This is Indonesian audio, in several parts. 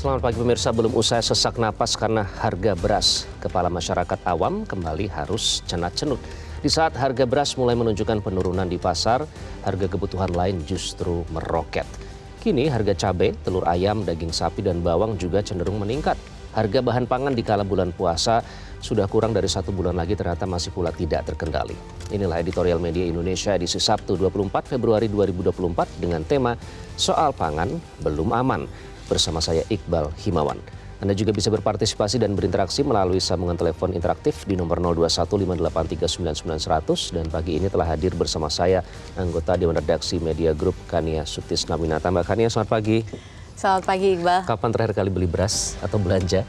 Selamat pagi pemirsa, belum usai sesak napas karena harga beras. Kepala masyarakat awam kembali harus cenat-cenut. Di saat harga beras mulai menunjukkan penurunan di pasar, harga kebutuhan lain justru meroket. Kini harga cabai, telur ayam, daging sapi dan bawang juga cenderung meningkat. Harga bahan pangan di kala bulan puasa sudah kurang dari 1 bulan lagi ternyata masih pula tidak terkendali. Inilah editorial Media Indonesia edisi Sabtu 24 Februari 2024 dengan tema Soal Pangan Belum Aman. Bersama saya Iqbal Himawan. Anda juga bisa berpartisipasi dan berinteraksi melalui sambungan telepon interaktif di nomor 02158399100 dan pagi ini telah hadir bersama saya anggota Dewan Redaksi Media Group Kania Sutisnawinata. Mbak Kania, selamat pagi. Selamat pagi Iqbal. Kapan terakhir kali beli beras atau belanja?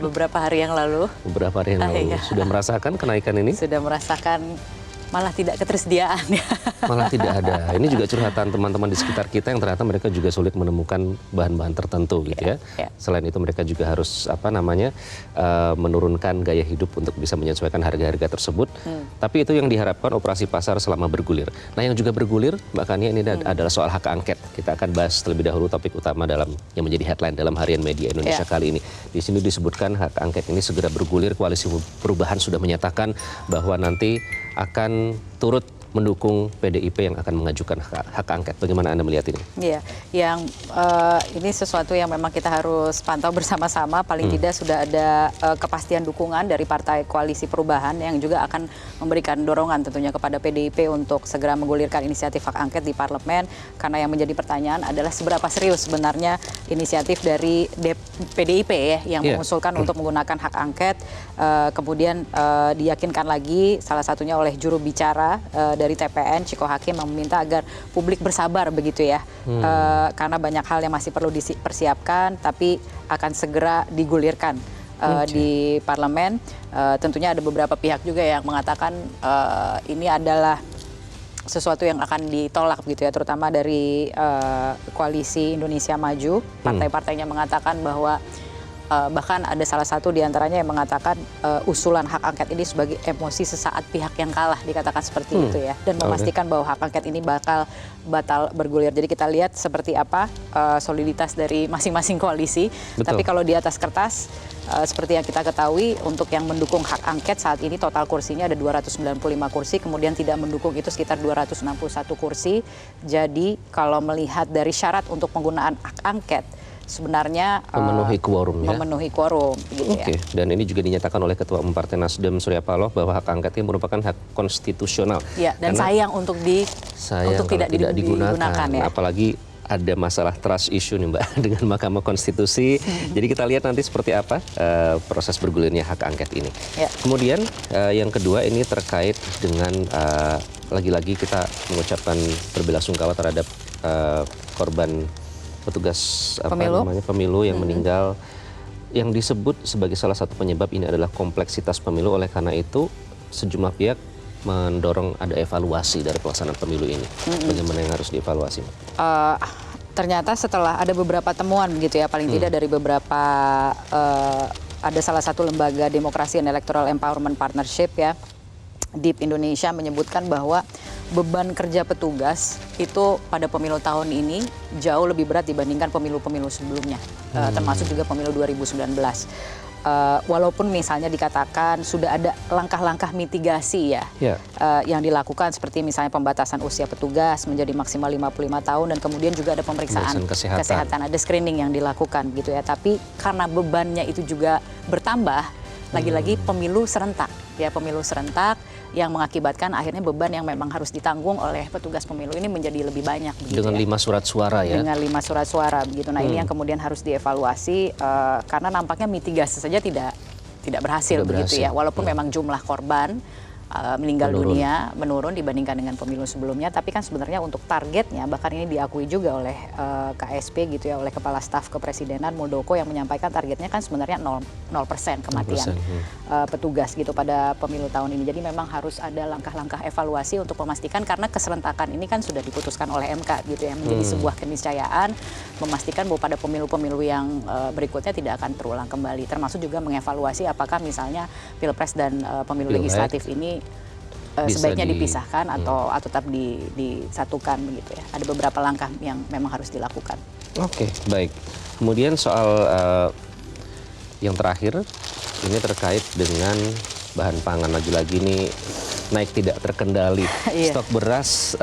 Beberapa hari yang lalu. Beberapa hari yang lalu. Iya. Sudah merasakan kenaikan ini? Sudah merasakan, malah tidak ketersediaan ya. Malah tidak ada. Ini juga curhatan teman-teman di sekitar kita yang ternyata mereka juga sulit menemukan bahan-bahan tertentu gitu ya. Selain itu mereka juga harus menurunkan gaya hidup untuk bisa menyesuaikan harga-harga tersebut. Tapi itu yang diharapkan operasi pasar selama bergulir. Nah yang juga bergulir Mbak Kania ini adalah soal hak angket. Kita akan bahas terlebih dahulu topik utama yang menjadi headline dalam Harian Media Indonesia kali ini. Di sini disebutkan hak angket ini segera bergulir. Koalisi Perubahan sudah menyatakan bahwa nanti akan turut mendukung PDIP yang akan mengajukan hak angket. Bagaimana Anda melihat ini? Iya, ini sesuatu yang memang kita harus pantau bersama-sama. Paling tidak sudah ada kepastian dukungan dari Partai Koalisi Perubahan yang juga akan memberikan dorongan tentunya kepada PDIP untuk segera menggulirkan inisiatif hak angket di parlemen. Karena yang menjadi pertanyaan adalah seberapa serius sebenarnya inisiatif dari PDIP yang mengusulkan untuk menggunakan hak angket. Kemudian diyakinkan lagi salah satunya oleh juru bicara dari TPN, Ciko Hakim, yang meminta agar publik bersabar begitu ya. Karena banyak hal yang masih perlu dipersiapkan, tapi akan segera digulirkan di parlemen. Tentunya ada beberapa pihak juga yang mengatakan ini adalah sesuatu yang akan ditolak gitu ya, terutama dari Koalisi Indonesia Maju. Partai-partainya mengatakan bahwa bahkan ada salah satu diantaranya yang mengatakan usulan hak angket ini sebagai emosi sesaat pihak yang kalah, dikatakan seperti itu ya, dan memastikan bahwa hak angket ini batal bergulir. Jadi kita lihat seperti apa soliditas dari masing-masing koalisi. Betul. Tapi kalau di atas kertas seperti yang kita ketahui, untuk yang mendukung hak angket saat ini total kursinya ada 295 kursi, kemudian tidak mendukung itu sekitar 261 kursi. Jadi kalau melihat dari syarat untuk penggunaan hak angket, sebenarnya memenuhi quorum ya. Memenuhi quorum gitu ya. Dan ini juga dinyatakan oleh Ketua Umum Partai Nasdem Surya Paloh bahwa hak angket ini merupakan hak konstitusional. Ya, dan sayang untuk tidak digunakan ya. Apalagi ada masalah trust issue nih Mbak dengan Mahkamah Konstitusi. Jadi kita lihat nanti seperti apa proses bergulirnya hak angket ini. Kemudian yang kedua ini terkait dengan lagi-lagi kita mengucapkan berbelasungkawa terhadap korban petugas pemilu yang meninggal, yang disebut sebagai salah satu penyebab ini adalah kompleksitas pemilu. Oleh karena itu sejumlah pihak mendorong ada evaluasi dari pelaksanaan pemilu ini. Bagaimana yang harus dievaluasi? Ternyata setelah ada beberapa temuan begitu ya, paling tidak dari beberapa ada salah satu lembaga demokrasi and electoral empowerment partnership ya, DIP Indonesia, menyebutkan bahwa beban kerja petugas itu pada pemilu tahun ini jauh lebih berat dibandingkan pemilu-pemilu sebelumnya, termasuk juga pemilu 2019. Walaupun misalnya dikatakan sudah ada langkah-langkah mitigasi yang dilakukan, seperti misalnya pembatasan usia petugas menjadi maksimal 55 tahun dan kemudian juga ada pemeriksaan kesehatan, ada screening yang dilakukan gitu ya. Tapi karena bebannya itu juga bertambah, lagi-lagi pemilu serentak yang mengakibatkan akhirnya beban yang memang harus ditanggung oleh petugas pemilu ini menjadi lebih banyak begitu. Dengan 5 surat suara ya. Dengan 5 surat suara begitu. Nah ini yang kemudian harus dievaluasi karena nampaknya mitigasi saja tidak berhasil begitu ya. Walaupun memang jumlah korban meninggal dunia menurun dibandingkan dengan pemilu sebelumnya, tapi kan sebenarnya untuk targetnya, bahkan ini diakui juga oleh KSP gitu ya, oleh Kepala Staf Kepresidenan Muldoko yang menyampaikan targetnya kan sebenarnya 0% kematian petugas gitu pada pemilu tahun ini. Jadi memang harus ada langkah-langkah evaluasi untuk memastikan, karena keserentakan ini kan sudah diputuskan oleh MK gitu ya, menjadi sebuah keniscayaan, memastikan bahwa pada pemilu-pemilu yang berikutnya tidak akan terulang kembali, termasuk juga mengevaluasi apakah misalnya Pilpres dan pemilu legislatif ini sebaiknya dipisahkan atau tetap disatukan begitu ya. Ada beberapa langkah yang memang harus dilakukan. Oke, baik. Kemudian soal yang terakhir, ini terkait dengan bahan pangan. Lagi-lagi ini naik tidak terkendali. Iya. Stok beras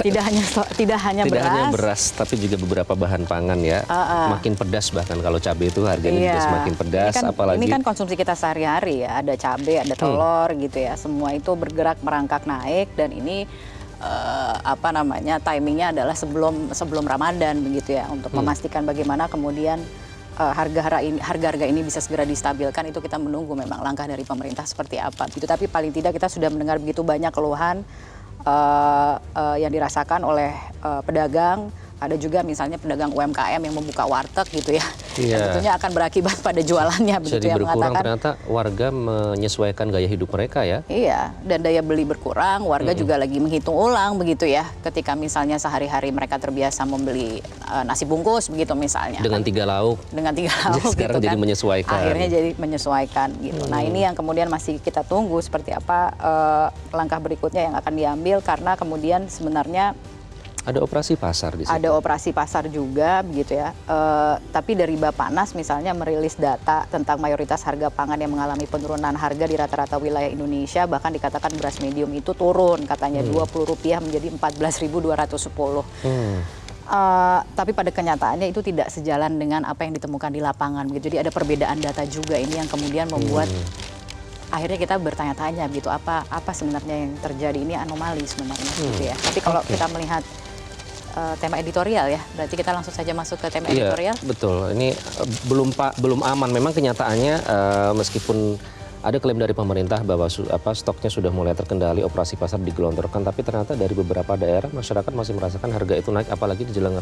Tidak hanya tidak hanya beras. beras, tapi juga beberapa bahan pangan ya. Makin pedas, bahkan kalau cabai itu harganya juga semakin pedas. Ini kan konsumsi kita sehari-hari ya, ada cabai, ada telur gitu ya. Semua itu bergerak merangkak naik, dan ini timingnya adalah sebelum Ramadan begitu ya, untuk memastikan bagaimana kemudian harga-harga ini bisa segera distabilkan. Itu kita menunggu memang langkah dari pemerintah seperti apa gitu. Tapi paling tidak kita sudah mendengar begitu banyak keluhan yang dirasakan oleh pedagang. Ada juga misalnya pedagang UMKM yang membuka warteg gitu ya. Iya. Dan tentunya akan berakibat pada jualannya begitu, jadi yang berkurang, mengatakan ternyata warga menyesuaikan gaya hidup mereka ya. iya, dan daya beli berkurang, warga juga lagi menghitung ulang begitu ya. Ketika misalnya sehari-hari mereka terbiasa membeli nasi bungkus begitu misalnya. Dengan 3 lauk. Dengan 3 lauk Sekarang gitu jadi kan. menyesuaikan. Akhirnya jadi menyesuaikan gitu. Nah, ini yang kemudian masih kita tunggu seperti apa langkah berikutnya yang akan diambil, karena kemudian sebenarnya Ada operasi pasar di situ. ada operasi pasar juga begitu ya. Tapi dari Bappenas misalnya merilis data tentang mayoritas harga pangan yang mengalami penurunan harga di rata-rata wilayah Indonesia. Bahkan dikatakan beras medium itu turun katanya Rp20 menjadi Rp14.210. Tapi pada kenyataannya itu tidak sejalan dengan apa yang ditemukan di lapangan begitu. Jadi ada perbedaan data juga, ini yang kemudian membuat akhirnya kita bertanya-tanya gitu, apa sebenarnya yang terjadi, ini anomali sebenarnya gitu ya. Tapi kalau kita melihat tema editorial ya, berarti kita langsung saja masuk ke tema editorial. Iya, betul. Ini belum aman. Memang kenyataannya meskipun ada klaim dari pemerintah bahwa stoknya sudah mulai terkendali, operasi pasar digelontorkan, tapi ternyata dari beberapa daerah masyarakat masih merasakan harga itu naik, apalagi di jelang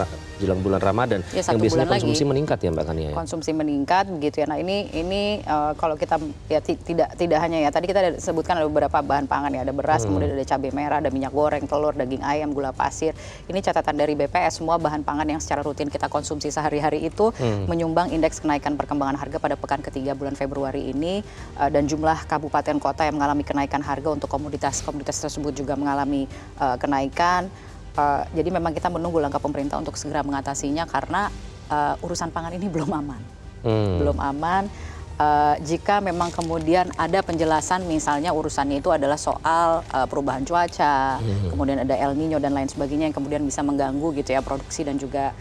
bulan Ramadan Ya, yang biasanya bulan konsumsi lagi meningkat ya Mbak Kania. Konsumsi meningkat begitu ya. Nah, ini kalau kita ya tidak hanya ya, tadi kita ada sebutkan ada beberapa bahan pangan ya, ada beras, kemudian ada cabai merah, ada minyak goreng, telur, daging ayam, gula pasir. Ini catatan dari BPS, semua bahan pangan yang secara rutin kita konsumsi sehari-hari itu menyumbang indeks kenaikan perkembangan harga pada pekan ketiga bulan Februari ini, dan jumlah kabupaten kota yang mengalami kenaikan harga untuk komoditas tersebut juga mengalami kenaikan. Jadi memang kita menunggu langkah pemerintah untuk segera mengatasinya, karena urusan pangan ini belum aman. Belum aman. Jika memang kemudian ada penjelasan misalnya urusannya itu adalah soal perubahan cuaca, kemudian ada El Nino dan lain sebagainya yang kemudian bisa mengganggu gitu ya produksi dan juga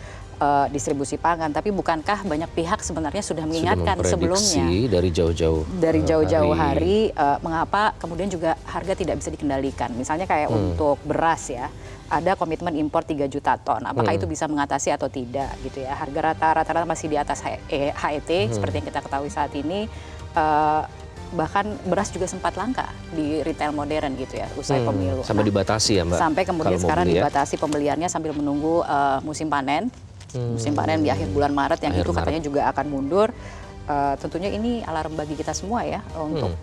distribusi pangan. Tapi bukankah banyak pihak sebenarnya sudah mengingatkan sebelumnya dari jauh-jauh hari mengapa kemudian juga harga tidak bisa dikendalikan. Misalnya kayak untuk beras ya, ada komitmen impor 3 juta ton. Apakah itu bisa mengatasi atau tidak gitu ya. Harga rata-rata masih di atas HET seperti yang kita ketahui saat ini. Bahkan beras juga sempat langka di retail modern gitu ya usai pemilu. Sampai dibatasi ya Mbak? Sampai kemudian sekarang ya? dibatasi pembeliannya sambil menunggu musim panen. Musim panen di akhir bulan Maret yang itu katanya juga akan mundur. Tentunya ini alarm bagi kita semua ya untuk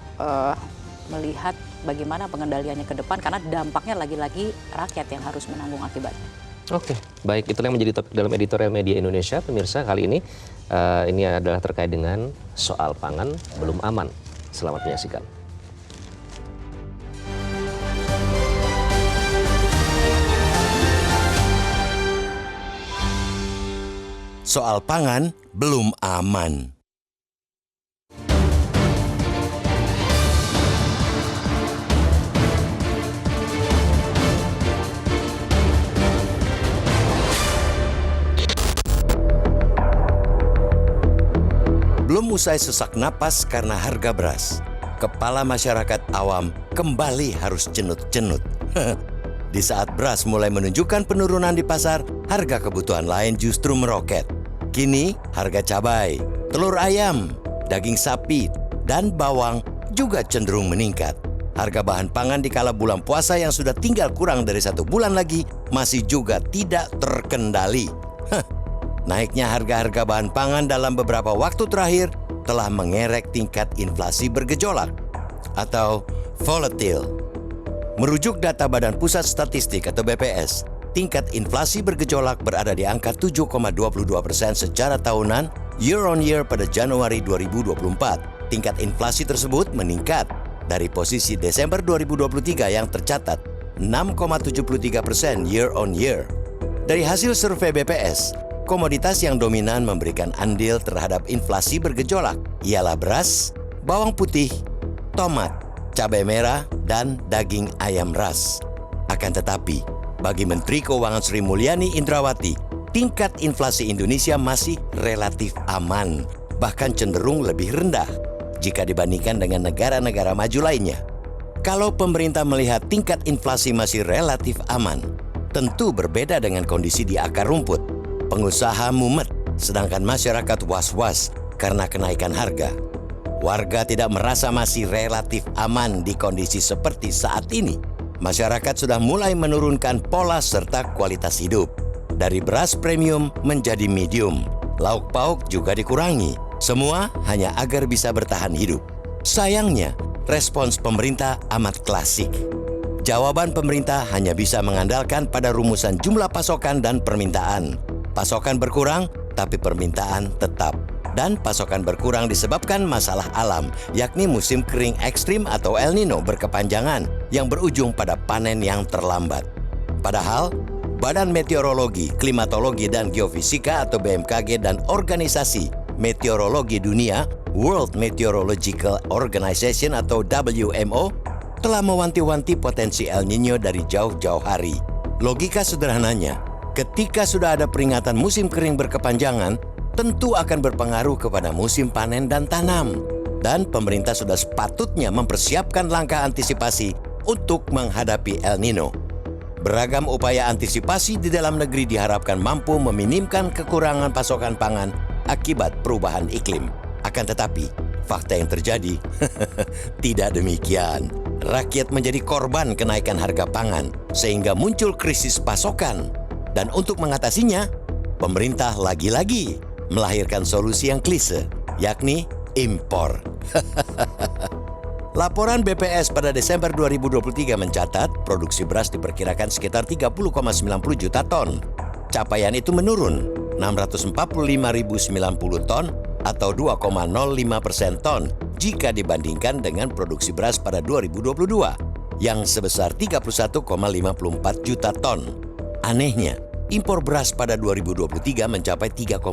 melihat bagaimana pengendaliannya ke depan, karena dampaknya lagi-lagi rakyat yang harus menanggung akibatnya. Oke, baik, itulah yang menjadi topik dalam editorial Media Indonesia. Pemirsa, kali ini adalah terkait dengan soal pangan belum aman. Selamat menyaksikan. Soal pangan belum aman. Belum usai sesak napas karena harga beras, kepala masyarakat awam kembali harus cenut-cenut. Di saat beras mulai menunjukkan penurunan di pasar, harga kebutuhan lain justru meroket. Kini, harga cabai, telur ayam, daging sapi, dan bawang juga cenderung meningkat. Harga bahan pangan di kala bulan puasa yang sudah tinggal kurang dari 1 bulan lagi masih juga tidak terkendali. Naiknya harga-harga bahan pangan dalam beberapa waktu terakhir telah mengerek tingkat inflasi bergejolak atau volatile. Merujuk data Badan Pusat Statistik atau BPS, tingkat inflasi bergejolak berada di angka 7,22% secara tahunan year on year pada Januari 2024. Tingkat inflasi tersebut meningkat dari posisi Desember 2023 yang tercatat 6,73% year on year. Dari hasil survei BPS, Komoditas yang dominan memberikan andil terhadap inflasi bergejolak ialah beras, bawang putih, tomat, cabai merah, dan daging ayam ras. Akan tetapi, bagi Menteri Keuangan Sri Mulyani Indrawati, tingkat inflasi Indonesia masih relatif aman, bahkan cenderung lebih rendah jika dibandingkan dengan negara-negara maju lainnya. Kalau pemerintah melihat tingkat inflasi masih relatif aman, tentu berbeda dengan kondisi di akar rumput. Pengusaha mumet, sedangkan masyarakat was-was karena kenaikan harga. Warga tidak merasa masih relatif aman di kondisi seperti saat ini. Masyarakat sudah mulai menurunkan pola serta kualitas hidup. Dari beras premium menjadi medium, lauk pauk juga dikurangi. Semua hanya agar bisa bertahan hidup. Sayangnya, respons pemerintah amat klasik. Jawaban pemerintah hanya bisa mengandalkan pada rumusan jumlah pasokan dan permintaan. Pasokan berkurang, tapi permintaan tetap. Dan pasokan berkurang disebabkan masalah alam, yakni musim kering ekstrim atau El Nino berkepanjangan yang berujung pada panen yang terlambat. Padahal, Badan Meteorologi, Klimatologi, dan Geofisika atau BMKG dan Organisasi Meteorologi Dunia, World Meteorological Organization atau WMO, telah mewanti-wanti potensi El Nino dari jauh-jauh hari. Logika sederhananya, ketika sudah ada peringatan musim kering berkepanjangan, tentu akan berpengaruh kepada musim panen dan tanam. Dan pemerintah sudah sepatutnya mempersiapkan langkah antisipasi untuk menghadapi El Nino. Beragam upaya antisipasi di dalam negeri diharapkan mampu meminimkan kekurangan pasokan pangan akibat perubahan iklim. Akan tetapi, fakta yang terjadi tidak demikian. Rakyat menjadi korban kenaikan harga pangan sehingga muncul krisis pasokan. Dan untuk mengatasinya, pemerintah lagi-lagi melahirkan solusi yang klise, yakni impor. Laporan BPS pada Desember 2023 mencatat produksi beras diperkirakan sekitar 30,90 juta ton. Capaian itu menurun 645.090 ton atau 2,05% ton jika dibandingkan dengan produksi beras pada 2022 yang sebesar 31,54 juta ton. Anehnya, impor beras pada 2023 mencapai 3,06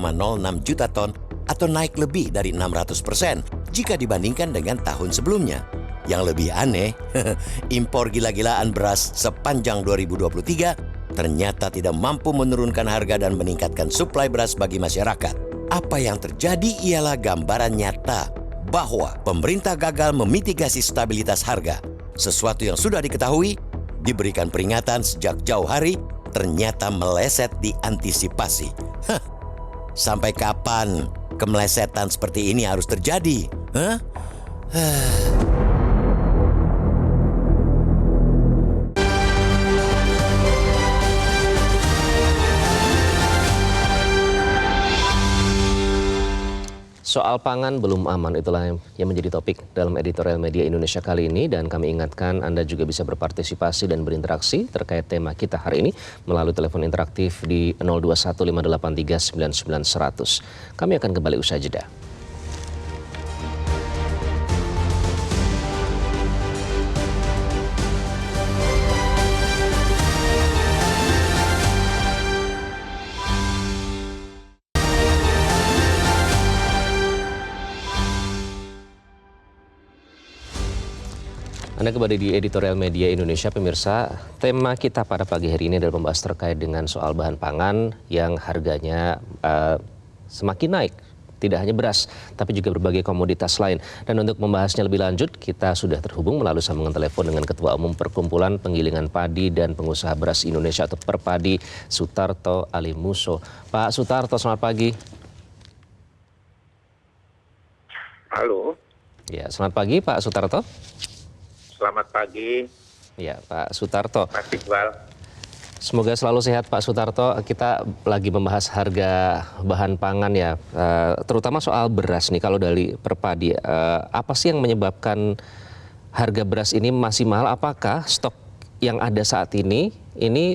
juta ton atau naik lebih dari 600% jika dibandingkan dengan tahun sebelumnya. Yang lebih aneh, impor gila-gilaan beras sepanjang 2023 ternyata tidak mampu menurunkan harga dan meningkatkan suplai beras bagi masyarakat. Apa yang terjadi ialah gambaran nyata bahwa pemerintah gagal memitigasi stabilitas harga. Sesuatu yang sudah diketahui, diberikan peringatan sejak jauh hari, ternyata meleset diantisipasi. Sampai kapan kemelesetan seperti ini harus terjadi? Soal pangan belum aman, itulah yang menjadi topik dalam editorial media Indonesia kali ini. Dan kami ingatkan Anda juga bisa berpartisipasi dan berinteraksi terkait tema kita hari ini melalui telepon interaktif di 0215839900. Kami akan kembali usai jeda. Anda kembali di editorial media Indonesia, pemirsa. Tema kita pada pagi hari ini adalah membahas terkait dengan soal bahan pangan yang harganya semakin naik. Tidak hanya beras, tapi juga berbagai komoditas lain. Dan untuk membahasnya lebih lanjut, kita sudah terhubung melalui sambungan telepon dengan Ketua Umum Perkumpulan Penggilingan Padi dan Pengusaha Beras Indonesia atau Perpadi, Sutarto Alimuso. Pak Sutarto, selamat pagi. Halo. Ya, selamat pagi Pak Sutarto. Selamat pagi. Ya, Pak Sutarto. Mas Iqbal. Semoga selalu sehat Pak Sutarto. Kita lagi membahas harga bahan pangan ya, terutama soal beras nih. Kalau dari Perpadi, apa sih yang menyebabkan harga beras ini masih mahal? Apakah stok yang ada saat ini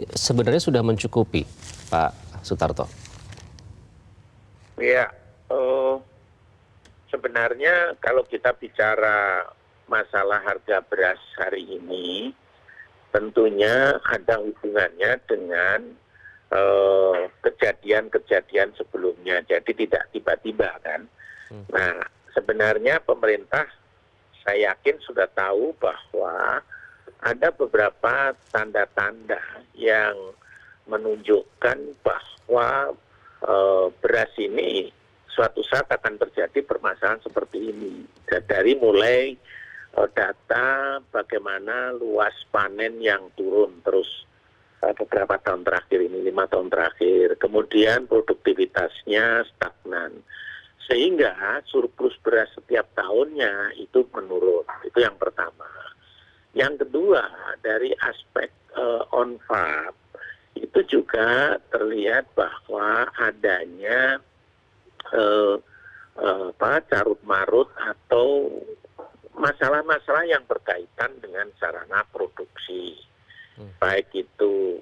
sebenarnya sudah mencukupi, Pak Sutarto? Ya, sebenarnya kalau kita bicara masalah harga beras hari ini, tentunya ada hubungannya dengan kejadian-kejadian sebelumnya. Jadi tidak tiba-tiba kan. Nah, sebenarnya pemerintah saya yakin sudah tahu bahwa ada beberapa tanda-tanda yang menunjukkan bahwa beras ini suatu saat akan terjadi permasalahan seperti ini. Dari mulai data bagaimana luas panen yang turun terus beberapa tahun terakhir ini, 5 tahun terakhir. Kemudian produktivitasnya stagnan. Sehingga surplus beras setiap tahunnya itu menurun. Itu yang pertama. Yang kedua, dari aspek on-farm, itu juga terlihat bahwa adanya carut-marut atau masalah-masalah yang berkaitan dengan sarana produksi. Baik itu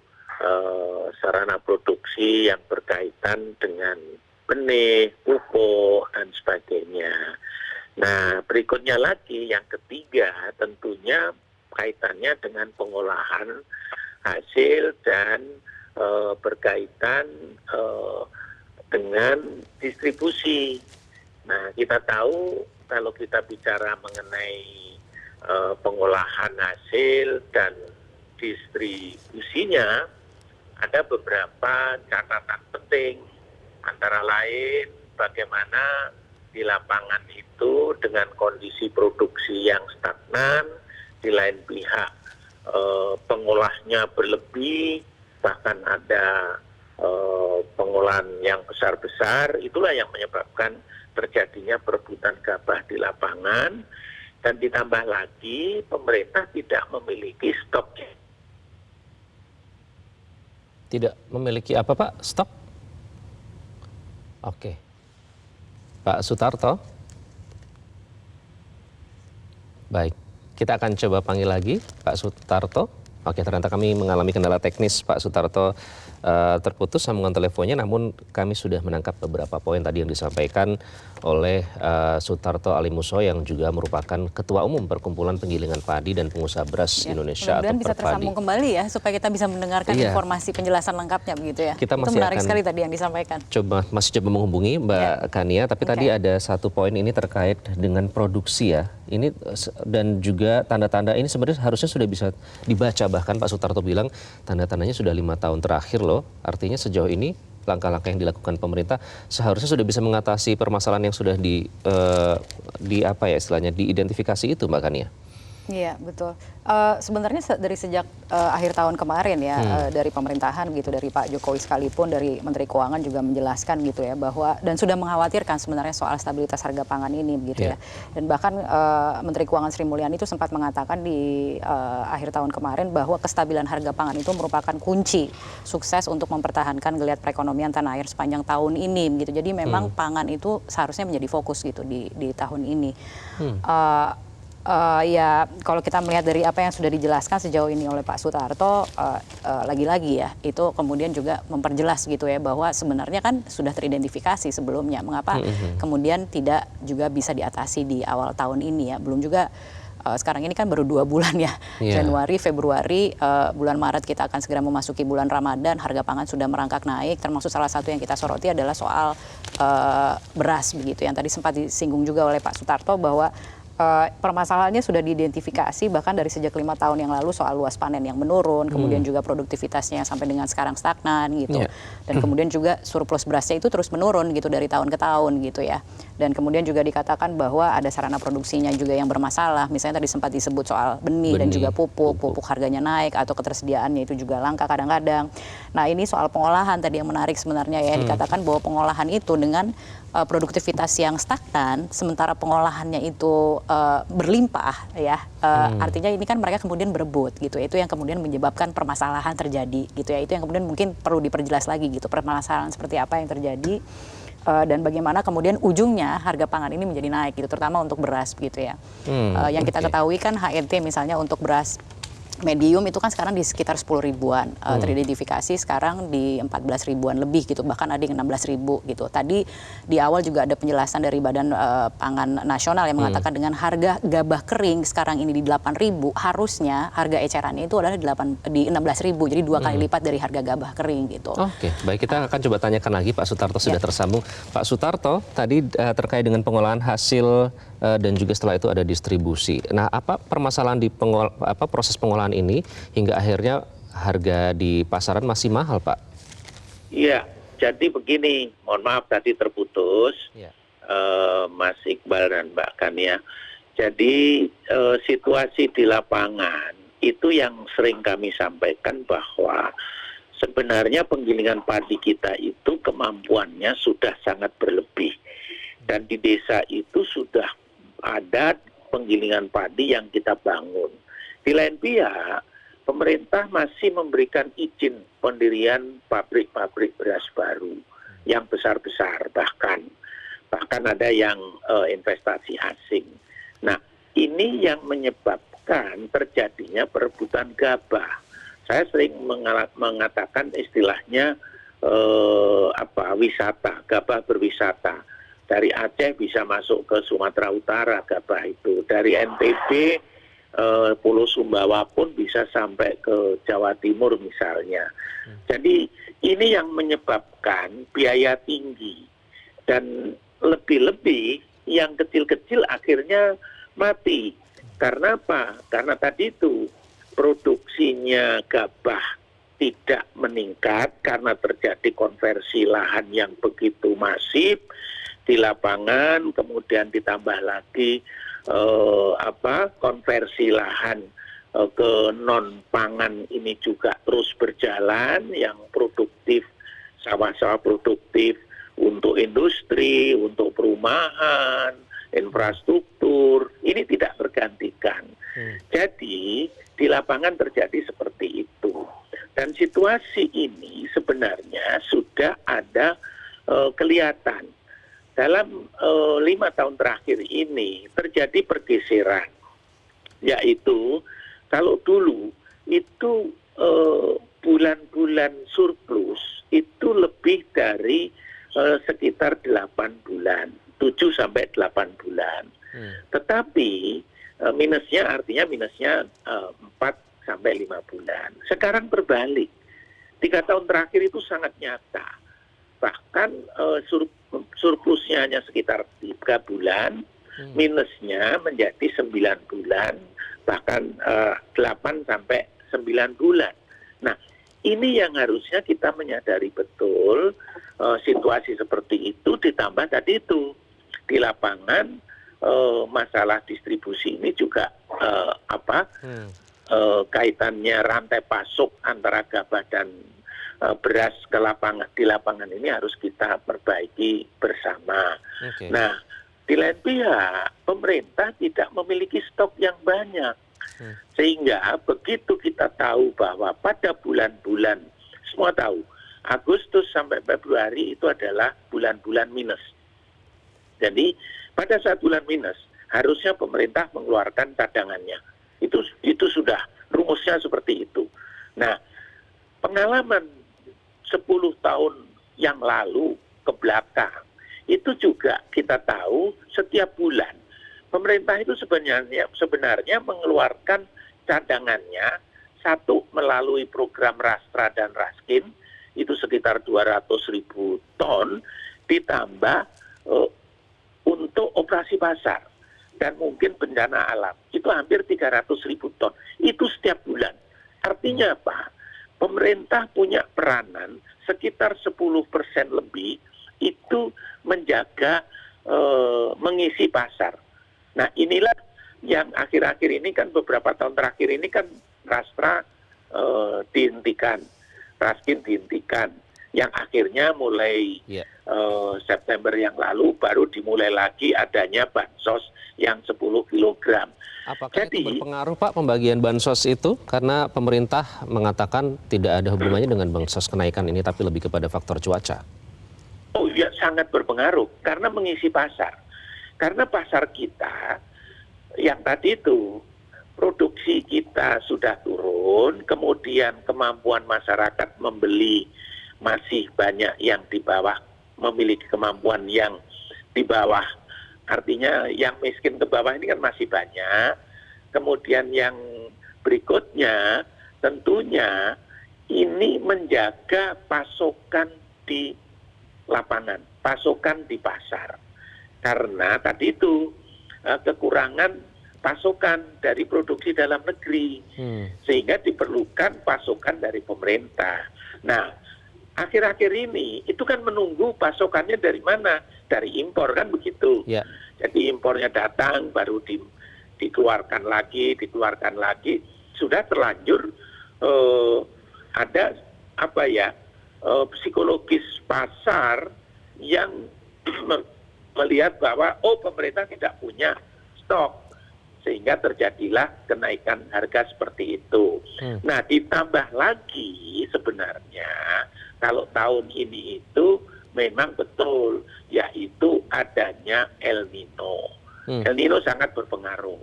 sarana produksi yang berkaitan dengan benih, pupuk, dan sebagainya. Nah, berikutnya lagi, yang ketiga tentunya kaitannya dengan pengolahan hasil dan berkaitan dengan distribusi. Nah, kita tahu kalau kita bicara mengenai pengolahan hasil dan distribusinya, ada beberapa catatan penting. Antara lain bagaimana di lapangan itu dengan kondisi produksi yang stagnan, di lain pihak pengolahnya berlebih, bahkan ada pengolahan yang besar-besar, itulah yang menyebabkan terjadinya perebutan gabah di lapangan. Dan ditambah lagi pemerintah tidak memiliki stok. Tidak memiliki apa Pak? Stok? Oke. Pak Sutarto? Baik, kita akan coba panggil lagi Pak Sutarto. Oke, ternyata kami mengalami kendala teknis, Pak Sutarto terputus sambungan teleponnya, namun kami sudah menangkap beberapa poin tadi yang disampaikan oleh Sutarto Alimuso yang juga merupakan Ketua Umum Perkumpulan Penggilingan Padi dan Pengusaha Beras Indonesia atau Mudah-mudahan bisa Perpadi. tersambung kembali ya, supaya kita bisa mendengarkan informasi penjelasan lengkapnya begitu ya. Kita itu masih menarik akan sekali tadi yang disampaikan. Masih coba menghubungi Mbak Kania, tapi tadi ada satu poin ini terkait dengan produksi ya. Ini dan juga tanda-tanda ini sebenarnya harusnya sudah bisa dibaca, bahkan Pak Sutarto bilang tanda-tandanya sudah 5 tahun terakhir loh. Artinya sejauh ini langkah-langkah yang dilakukan pemerintah seharusnya sudah bisa mengatasi permasalahan yang sudah diidentifikasi itu, Mbak Kania. Iya, betul. Sebenarnya dari sejak akhir tahun kemarin ya, dari pemerintahan gitu, dari Pak Jokowi sekalipun, dari Menteri Keuangan juga menjelaskan gitu ya, bahwa dan sudah mengkhawatirkan sebenarnya soal stabilitas harga pangan ini gitu ya. Dan bahkan Menteri Keuangan Sri Mulyani itu sempat mengatakan di akhir tahun kemarin bahwa kestabilan harga pangan itu merupakan kunci sukses untuk mempertahankan geliat perekonomian tanah air sepanjang tahun ini gitu. Jadi memang pangan itu seharusnya menjadi fokus gitu di tahun ini. Ya kalau kita melihat dari apa yang sudah dijelaskan sejauh ini oleh Pak Sutarto, lagi-lagi ya itu kemudian juga memperjelas gitu ya, bahwa sebenarnya kan sudah teridentifikasi sebelumnya, mengapa kemudian tidak juga bisa diatasi di awal tahun ini ya. Belum juga sekarang ini kan baru 2 bulan ya, Januari, Februari, bulan Maret kita akan segera memasuki bulan Ramadan, harga pangan sudah merangkak naik, termasuk salah satu yang kita soroti adalah soal beras begitu, yang tadi sempat disinggung juga oleh Pak Sutarto bahwa permasalahannya sudah diidentifikasi bahkan dari sejak 5 tahun yang lalu soal luas panen yang menurun, kemudian juga produktivitasnya sampai dengan sekarang stagnan gitu, dan kemudian juga surplus berasnya itu terus menurun gitu dari tahun ke tahun gitu ya, dan kemudian juga dikatakan bahwa ada sarana produksinya juga yang bermasalah, misalnya tadi sempat disebut soal benih dan juga pupuk harganya naik atau ketersediaannya itu juga langka kadang-kadang. Nah ini soal pengolahan tadi yang menarik sebenarnya ya, dikatakan bahwa pengolahan itu dengan produktivitas yang stagnan, sementara pengolahannya itu berlimpah ya, artinya ini kan mereka kemudian berebut gitu, itu yang kemudian menyebabkan permasalahan terjadi gitu ya, itu yang kemudian mungkin perlu diperjelas lagi gitu, permasalahan seperti apa yang terjadi dan bagaimana kemudian ujungnya harga pangan ini menjadi naik gitu, terutama untuk beras gitu ya. Yang kita ketahui kan HNT misalnya untuk beras medium itu kan sekarang di sekitar 10 ribuan teridentifikasi, sekarang di 14 ribuan lebih gitu, bahkan ada yang 16 ribu gitu. Tadi di awal juga ada penjelasan dari Badan Pangan Nasional yang mengatakan dengan harga gabah kering sekarang ini di 8 ribu, harusnya harga ecerannya itu adalah di 16 ribu, jadi 2 kali lipat dari harga gabah kering gitu. Oke, baik, kita akan coba tanyakan lagi. Pak Sutarto sudah tersambung. Pak Sutarto, tadi terkait dengan pengolahan hasil dan juga setelah itu ada distribusi. Nah, apa permasalahan di proses pengolahan ini hingga akhirnya harga di pasaran masih mahal, Pak? Iya, jadi begini, mohon maaf tadi terputus, Mas Iqbal dan Mbak Kania. Jadi situasi di lapangan itu yang sering kami sampaikan bahwa sebenarnya penggilingan padi kita itu kemampuannya sudah sangat berlebih. Dan di desa itu sudah ada penggilingan padi yang kita bangun. Di lain pihak, pemerintah masih memberikan izin pendirian pabrik-pabrik beras baru yang besar-besar, bahkan ada yang investasi asing. Nah, ini yang menyebabkan terjadinya perebutan gabah. Saya sering mengatakan istilahnya wisata, gabah berwisata. Dari Aceh bisa masuk ke Sumatera Utara gabah itu, dari NTB Pulau Sumbawa pun bisa sampai ke Jawa Timur misalnya. Jadi ini yang menyebabkan biaya tinggi, dan lebih-lebih yang kecil-kecil akhirnya mati. Karena apa? Karena tadi itu produksinya gabah tidak meningkat karena terjadi konversi lahan yang begitu masif di lapangan, kemudian ditambah lagi konversi lahan ke non pangan ini juga terus berjalan, yang produktif, sawah-sawah produktif untuk industri, untuk perumahan, infrastruktur, ini tidak tergantikan. Jadi di lapangan terjadi seperti itu, dan situasi ini sebenarnya sudah ada kelihatan. Dalam 5 tahun terakhir ini terjadi pergeseran, yaitu kalau dulu itu bulan-bulan surplus itu lebih dari sekitar 8 bulan, 7 sampai 8 bulan. Tetapi minusnya artinya minusnya 4 sampai 5 bulan. Sekarang berbalik, 3 tahun terakhir itu sangat nyata. Bahkan surplusnya hanya sekitar 3 bulan, minusnya menjadi 9 bulan, bahkan 8 sampai 9 bulan. Nah, ini yang harusnya kita menyadari betul situasi seperti itu, ditambah tadi itu di lapangan masalah distribusi ini juga kaitannya rantai pasok antara gabah dan beras di lapangan ini harus kita perbaiki bersama. Nah, di lain pihak pemerintah tidak memiliki stok yang banyak, sehingga begitu kita tahu bahwa pada bulan-bulan, semua tahu Agustus sampai Februari itu adalah bulan-bulan minus. Jadi pada saat bulan minus harusnya pemerintah mengeluarkan cadangannya. Itu sudah rumusnya seperti itu. Nah, pengalaman 10 tahun yang lalu ke belakang, itu juga kita tahu setiap bulan pemerintah itu sebenarnya mengeluarkan cadangannya, satu melalui program Rastra dan Raskin, itu sekitar 200.000 ton, ditambah untuk operasi pasar dan mungkin bencana alam, itu hampir 300.000 ton, itu setiap bulan. Artinya apa? Pemerintah punya peranan sekitar 10% lebih itu menjaga mengisi pasar. Nah, inilah yang akhir-akhir ini kan, beberapa tahun terakhir ini kan Rastra dihentikan, Raskin dihentikan, yang akhirnya mulai September yang lalu baru dimulai lagi adanya bansos yang 10 kg. Apakah itu berpengaruh, Pak, pembagian bansos itu? Karena pemerintah mengatakan tidak ada hubungannya dengan bansos kenaikan ini, tapi lebih kepada faktor cuaca. Oh iya, sangat berpengaruh, karena mengisi pasar. Karena pasar kita yang tadi itu produksi kita sudah turun, kemudian kemampuan masyarakat membeli masih banyak yang di bawah, memiliki kemampuan yang di bawah. Artinya yang miskin ke bawah ini kan masih banyak. Kemudian yang berikutnya tentunya ini menjaga pasokan di lapangan, pasokan di pasar. Karena tadi itu kekurangan pasokan dari produksi dalam negeri, sehingga diperlukan pasokan dari pemerintah. Nah, akhir-akhir ini itu kan menunggu pasokannya dari mana? Dari impor kan begitu. Ya. Jadi impornya datang baru dikeluarkan lagi, sudah terlanjur ada psikologis pasar yang melihat bahwa pemerintah tidak punya stok, sehingga terjadilah kenaikan harga seperti itu. Nah, ditambah lagi sebenarnya kalau tahun ini itu memang betul, yaitu adanya El Nino. El Nino sangat berpengaruh.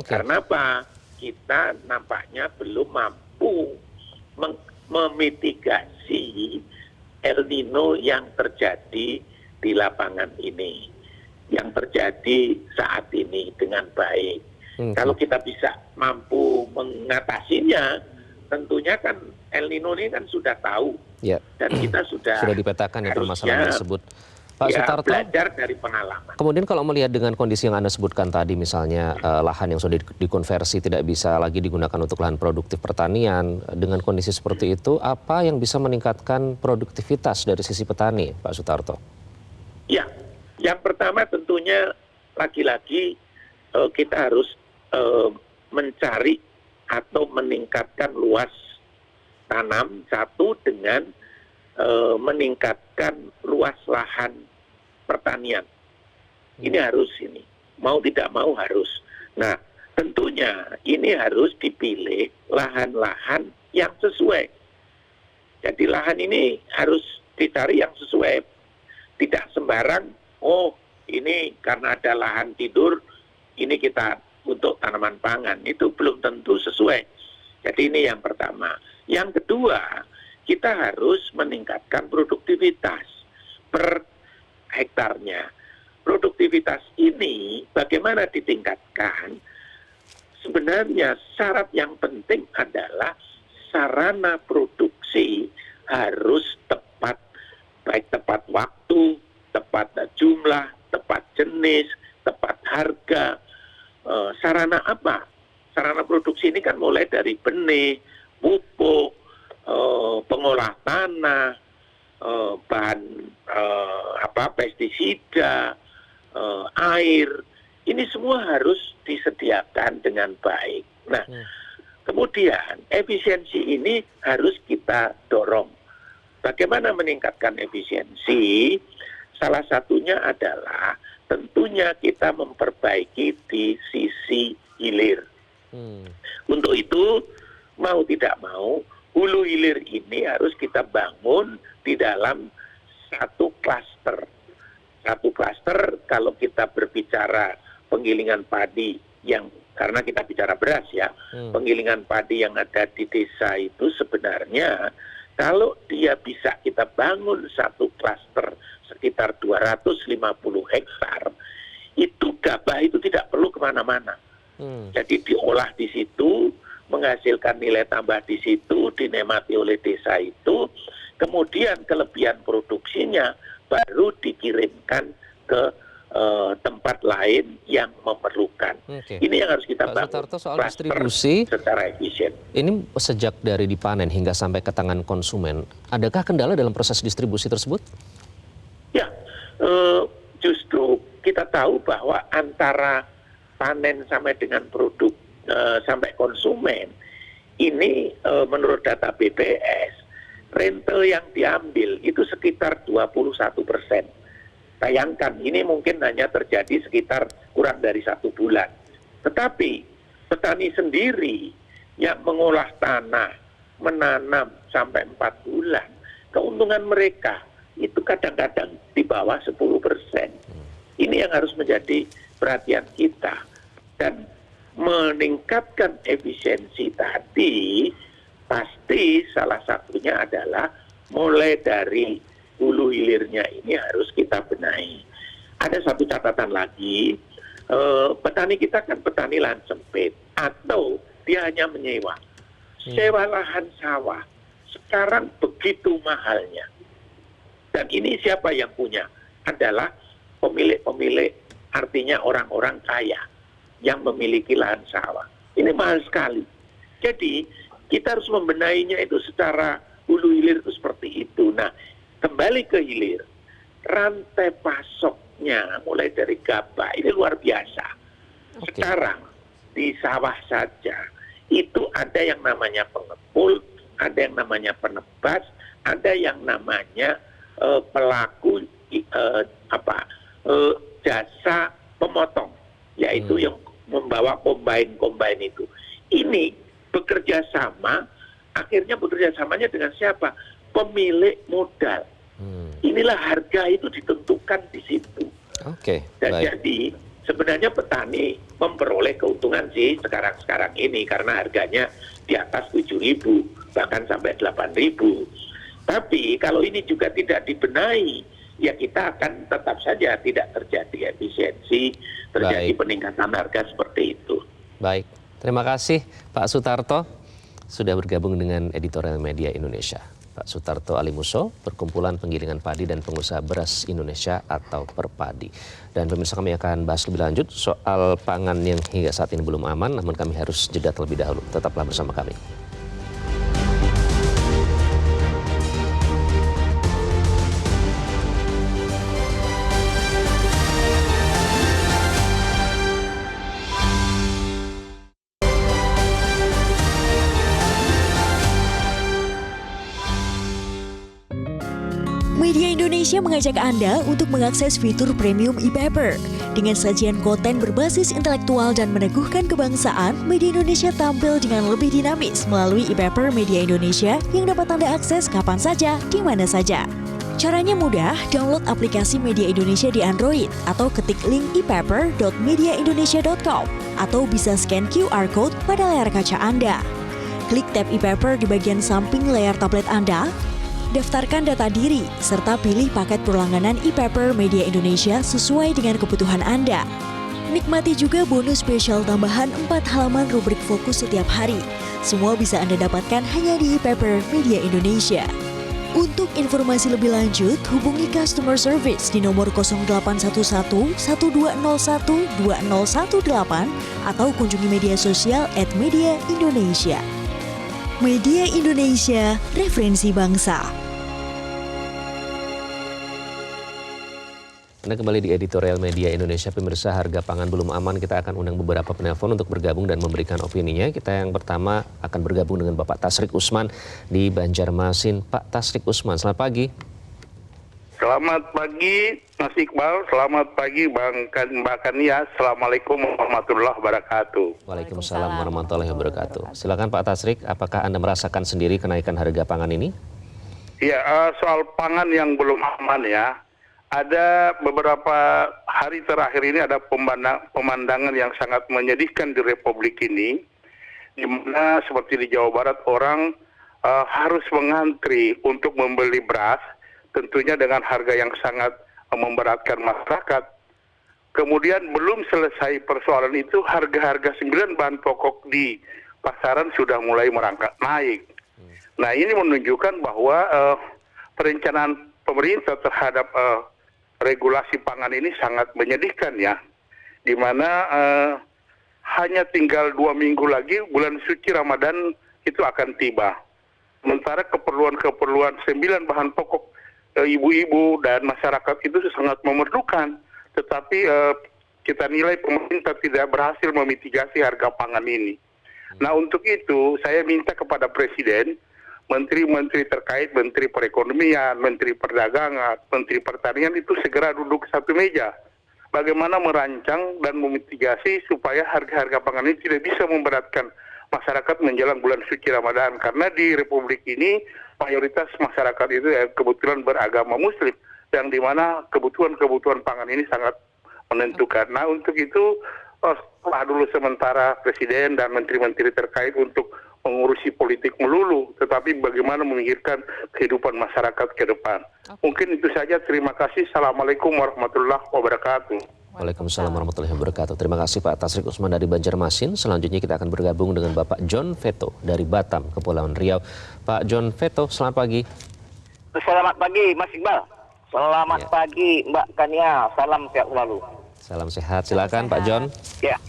Karena apa? Kita nampaknya belum mampu memitigasi El Nino yang terjadi di lapangan ini, yang terjadi saat ini dengan baik. Kalau kita bisa mampu mengatasinya, tentunya kan El Nino ini kan sudah tahu, dan kita sudah dipetakan ya permasalahan tersebut. Pak Sutarto, belajar dari pengalaman. Kemudian kalau melihat dengan kondisi yang Anda sebutkan tadi, misalnya lahan yang sudah dikonversi tidak bisa lagi digunakan untuk lahan produktif pertanian, dengan kondisi seperti itu, apa yang bisa meningkatkan produktivitas dari sisi petani, Pak Sutarto? Ya, yang pertama tentunya lagi-lagi kita harus mencari atau meningkatkan luas tanam satu dengan meningkatkan luas lahan pertanian. Ini harus, ini mau tidak mau harus. Nah, tentunya ini harus dipilih lahan-lahan yang sesuai. Jadi lahan ini harus dicari yang sesuai. Tidak sembarang, ini karena ada lahan tidur, ini kita untuk tanaman pangan. Itu belum tentu sesuai. Jadi ini yang pertama. Yang kedua, kita harus meningkatkan produktivitas per hektarnya. Produktivitas ini bagaimana ditingkatkan? Sebenarnya syarat yang penting adalah sarana produksi harus tepat, baik tepat waktu, tepat jumlah, tepat jenis, tepat harga. Sarana apa? Sarana produksi ini kan mulai dari benih, pupuk, pengolah tanah, bahan pestisida, air. Ini semua harus disediakan dengan baik. Nah, kemudian efisiensi ini harus kita dorong. Bagaimana meningkatkan efisiensi? Salah satunya adalah tentunya kita memperbaiki di sisi hilir. Untuk itu, mau tidak mau, hulu hilir ini harus kita bangun di dalam satu klaster. Satu klaster kalau kita berbicara penggilingan padi yang, karena kita bicara beras ya, penggilingan padi yang ada di desa itu sebenarnya kalau dia bisa kita bangun satu klaster sekitar 250 hektar, itu gabah itu tidak perlu kemana-mana. Jadi diolah di situ, menghasilkan nilai tambah di situ, dinikmati oleh desa itu, kemudian kelebihan produksinya baru dikirimkan ke tempat lain yang memerlukan. Ini yang harus kita bangun. Pak Sutarto, soal distribusi secara efisien. Ini sejak dari dipanen hingga sampai ke tangan konsumen, adakah kendala dalam proses distribusi tersebut? Ya, justru kita tahu bahwa antara panen sampai dengan produk sampai konsumen, ini menurut data BPS, rental yang diambil itu sekitar 21%. Bayangkan, ini mungkin hanya terjadi sekitar kurang dari 1 bulan. Tetapi petani sendiri yang mengolah tanah, menanam sampai 4 bulan, keuntungan mereka itu kadang-kadang di bawah 10%. Ini yang harus menjadi perhatian kita. Dan meningkatkan efisiensi tadi, pasti salah satunya adalah mulai dari hulu hilirnya ini harus kita benahi. Ada satu catatan lagi, petani kita kan petani lahan sempit atau dia hanya menyewa. Sewa lahan sawah sekarang begitu mahalnya. Dan ini siapa yang punya? Adalah pemilik-pemilik, artinya orang-orang kaya yang memiliki lahan sawah. Ini mahal sekali. Jadi kita harus membenahinya itu secara hulu hilir itu seperti itu. Nah, kembali ke hilir, rantai pasoknya mulai dari gabah ini luar biasa. Sekarang di sawah saja itu ada yang namanya pengepul, ada yang namanya penebas, ada yang namanya pelaku jasa pemotong, yaitu yang membawa kombain itu. Ini bekerja sama, akhirnya bekerja samanya dengan siapa? Pemilik modal. Inilah harga itu ditentukan di situ. Dan jadi sebenarnya petani memperoleh keuntungan sih sekarang ini karena harganya di atas 7.000 bahkan sampai 8.000. Tapi kalau ini juga tidak dibenahi, ya kita akan tetap saja tidak terjadi efisiensi, terjadi peningkatan harga seperti itu. Baik, terima kasih Pak Sutarto sudah bergabung dengan Editorial Media Indonesia. Pak Sutarto Alimuso, Perkumpulan Penggilingan Padi dan Pengusaha Beras Indonesia atau Perpadi. Dan pemirsa, kami akan bahas lebih lanjut soal pangan yang hingga saat ini belum aman, namun kami harus jeda terlebih dahulu. Tetaplah bersama kami. Media Indonesia mengajak Anda untuk mengakses fitur premium e-paper. Dengan sajian konten berbasis intelektual dan meneguhkan kebangsaan, Media Indonesia tampil dengan lebih dinamis melalui e-paper Media Indonesia yang dapat Anda akses kapan saja, di mana saja. Caranya mudah, download aplikasi Media Indonesia di Android atau ketik link e-paper.mediaindonesia.com atau bisa scan QR Code pada layar kaca Anda. Klik tab e-paper di bagian samping layar tablet Anda, daftarkan data diri, serta pilih paket berlangganan e-paper Media Indonesia sesuai dengan kebutuhan Anda. Nikmati juga bonus spesial tambahan 4 halaman rubrik fokus setiap hari. Semua bisa Anda dapatkan hanya di e-paper Media Indonesia. Untuk informasi lebih lanjut, hubungi customer service di nomor 0811 1201 2018 atau kunjungi media sosial @Media Indonesia. Media Indonesia, referensi bangsa. Anda kembali di Editorial Media Indonesia. Pemirsa, harga pangan belum aman. Kita akan undang beberapa penelpon untuk bergabung dan memberikan opininya. Kita yang pertama akan bergabung dengan Bapak Tasrik Usman di Banjarmasin. Pak Tasrik Usman, selamat pagi. Selamat pagi Mas Iqbal, selamat pagi Mbak Kania. Assalamualaikum warahmatullahi wabarakatuh. Waalaikumsalam warahmatullahi wabarakatuh. Silakan Pak Tasrik, apakah Anda merasakan sendiri kenaikan harga pangan ini? Ya, soal pangan yang belum aman ya. Ada beberapa hari terakhir ini ada pemandangan yang sangat menyedihkan di Republik ini, di mana seperti di Jawa Barat orang harus mengantri untuk membeli beras, tentunya dengan harga yang sangat memberatkan masyarakat. Kemudian belum selesai persoalan itu, harga-harga 9 bahan pokok di pasaran sudah mulai merangkak naik. Nah, ini menunjukkan bahwa perencanaan pemerintah terhadap regulasi pangan ini sangat menyedihkan ya, di mana hanya tinggal 2 minggu lagi bulan suci Ramadan itu akan tiba. Sementara keperluan 9 bahan pokok ibu-ibu dan masyarakat itu sangat memerlukan, tetapi kita nilai pemerintah tidak berhasil memitigasi harga pangan ini. Nah, untuk itu saya minta kepada Presiden, menteri-menteri terkait, menteri perekonomian, menteri perdagangan, menteri pertanian itu segera duduk satu meja. Bagaimana merancang dan memitigasi supaya harga-harga pangan ini tidak bisa memberatkan masyarakat menjelang bulan suci Ramadan. Karena di Republik ini mayoritas masyarakat itu kebetulan beragama Muslim, yang dimana kebutuhan pangan ini sangat menentukan. Nah, untuk itu setelah dulu sementara Presiden dan menteri-menteri terkait untuk mengurusi politik melulu, tetapi bagaimana memikirkan kehidupan masyarakat ke depan. Mungkin itu saja. Terima kasih. Assalamualaikum warahmatullahi wabarakatuh. Waalaikumsalam warahmatullahi wabarakatuh. Terima kasih Pak Tasrik Usman dari Banjarmasin. Selanjutnya kita akan bergabung dengan Bapak John Veto dari Batam, Kepulauan Riau. Pak John Veto, selamat pagi. Selamat pagi Mas Iqbal. Selamat pagi Mbak Kania. Salam sehat selalu. Salam sehat. Silakan Pak John. Ya,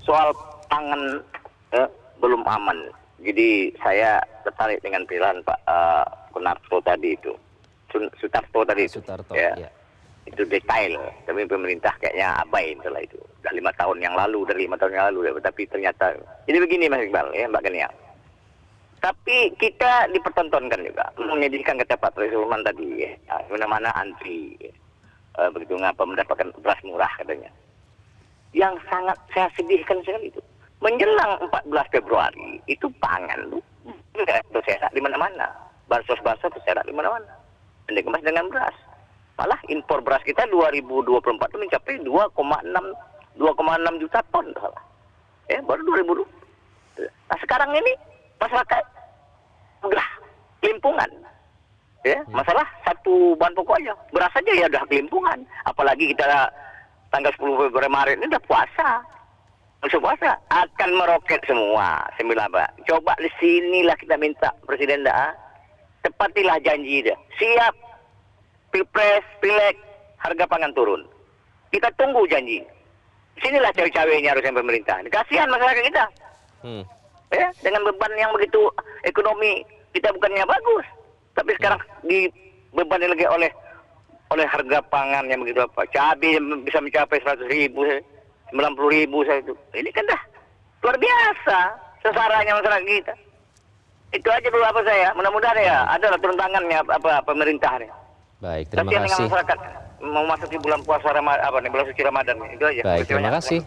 soal pangan belum aman. Jadi saya tertarik dengan pilihan Pak Kunarto tadi itu. Sutarto tadi itu. Sutarto, ya. ya. Itu detail, tapi pemerintah kayaknya abai setelah itu. Sudah 5 tahun yang lalu, tapi ternyata. Jadi begini Mas Iqbal, ya Mbak Kania. Tapi kita dipertontonkan juga, menyedihkan kata Pak Sulman tadi, ya. Mana-mana antri, begitu ngapa mendapatkan beras murah katanya. Yang sangat saya sedihkan sekali itu. Menjelang 14 Februari, itu pangan tuh terserak di mana-mana. Bansos-bansos terserak di mana-mana. Dan dikemas dengan beras. Malah impor beras kita 2024 itu mencapai 2,6 juta ton. Baru 2020. Nah sekarang ini masyarakat udah kelimpungan. Masalah satu bahan pokok aja. Beras aja ya udah kelimpungan. Apalagi kita tanggal 10 Februari Maret ini udah puasa. Musuh puasa akan meroket semua. Coba di sinilah kita minta Presiden tepatilah janji dia. Siap Pilpres, Pileg, harga pangan turun. Kita tunggu janji. Sinilah cawe-cawenya harusnya pemerintah. Kasihan masyarakat kita. Dengan beban yang begitu ekonomi kita bukannya bagus, tapi sekarang dibebani lagi oleh harga pangan yang begitu apa. Cabai bisa mencapai 100.000, 90.000 saya itu. Ini kan dah luar biasa sesarannya masyarakat kita. Itu aja dulu apa saya. Mudah-mudahan ya ada turun tangannya pemerintahnya. Baik, terima kasihan kasih. Dengan masyarakat memasuki bulan puasa bulan suci Ramadan. Itu aja. Baik, terima kasih.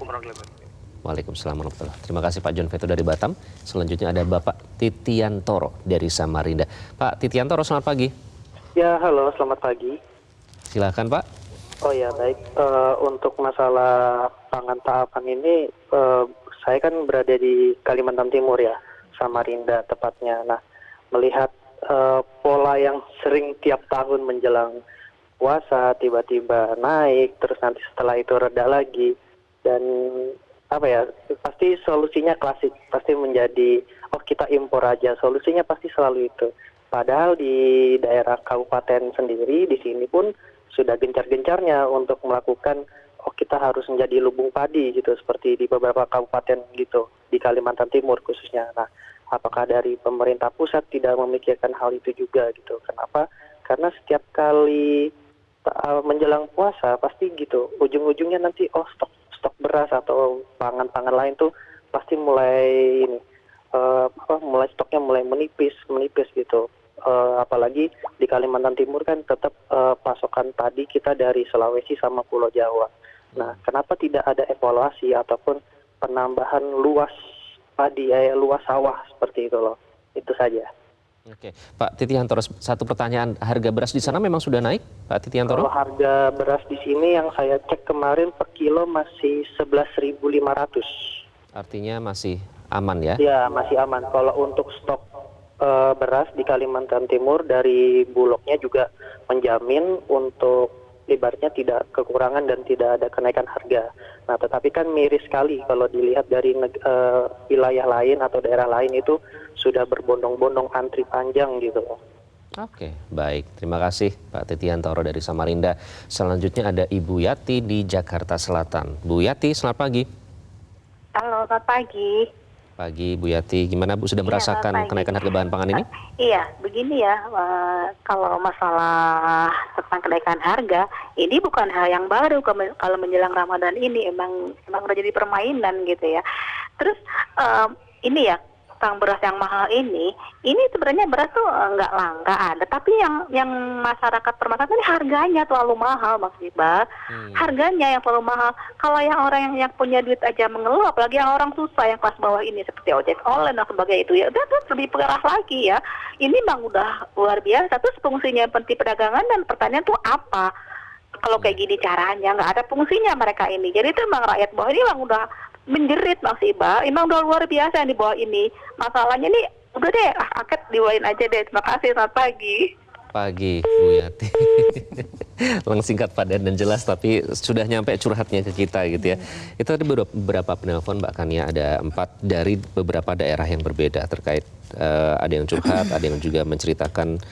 Waalaikumsalam warahmatullahi. Terima kasih Pak John Veto dari Batam. Selanjutnya ada Bapak Titiantoro dari Samarinda. Pak Titiantoro, selamat pagi. Ya, halo, selamat pagi. Silakan Pak. Oh ya, baik. Untuk masalah pangan tahapan ini, saya kan berada di Kalimantan Timur ya, Samarinda tepatnya. Nah, melihat pola yang sering tiap tahun menjelang puasa tiba-tiba naik, terus nanti setelah itu reda lagi, dan pasti solusinya klasik, pasti menjadi kita impor aja, solusinya pasti selalu itu. Padahal di daerah kabupaten sendiri di sini pun sudah gencar-gencarnya untuk melakukan kita harus menjadi lubung padi gitu, seperti di beberapa kabupaten gitu di Kalimantan Timur khususnya. Nah, apakah dari pemerintah pusat tidak memikirkan hal itu juga gitu? Kenapa? Karena setiap kali menjelang puasa pasti gitu, ujung-ujungnya nanti stok beras atau pangan-pangan lain tuh pasti mulai mulai stoknya mulai menipis gitu. Apalagi di Kalimantan Timur kan tetap pasokan padi kita dari Sulawesi sama Pulau Jawa. Nah, kenapa tidak ada evaluasi ataupun penambahan luas padi, luas sawah seperti itu loh? Itu saja. Oke, Pak Titiantoro, satu pertanyaan, harga beras di sana memang sudah naik, Pak Titiantoro? Kalau harga beras di sini yang saya cek kemarin per kilo masih 11.500. Artinya masih aman ya? Ya, masih aman. Kalau untuk stok beras di Kalimantan Timur dari Bulognya juga menjamin untuk ibaratnya tidak kekurangan dan tidak ada kenaikan harga. Nah, tetapi kan miris sekali kalau dilihat dari wilayah lain atau daerah lain itu sudah berbondong-bondong antri panjang gitu. Oke, baik. Terima kasih Pak Titiantoro dari Samarinda. Selanjutnya ada Ibu Yati di Jakarta Selatan. Bu Yati, selamat pagi. Halo, selamat pagi. Pagi Bu Yati, gimana Bu sudah merasakan kenaikan harga bahan pangan ini? Iya, begini ya, kalau masalah tentang kenaikan harga, ini bukan hal yang baru kalau menjelang Ramadan ini, emang udah jadi permainan gitu ya. Terus ini ya, tentang beras yang mahal ini sebenarnya beras tuh nggak langka ada, tapi yang masyarakat permasalahan ini harganya terlalu mahal, Mas Iqbal. Harganya yang terlalu mahal. Kalau yang orang yang punya duit aja mengeluh, apalagi yang orang susah yang kelas bawah ini seperti ojek online dan sebagainya itu ya udah lebih parah lagi ya. Ini memang udah luar biasa. Terus fungsinya Menteri Perdagangan dan Pertanian tuh apa? kalau kayak gini caranya, nggak ada fungsinya mereka ini. Jadi itu emang rakyat bawah ini emang udah menjerit Mas Iqbal, emang udah luar biasa yang di bawah ini. Masalahnya nih udah deh, angket dibawain aja deh. Terima kasih, selamat pagi. Pagi Bu Yati. Langsung singkat, padat dan jelas, tapi sudah nyampe curhatnya ke kita gitu ya. Itu tadi beberapa penelpon Mbak Kania, ada 4 dari beberapa daerah yang berbeda terkait ada yang curhat, ada yang juga menceritakan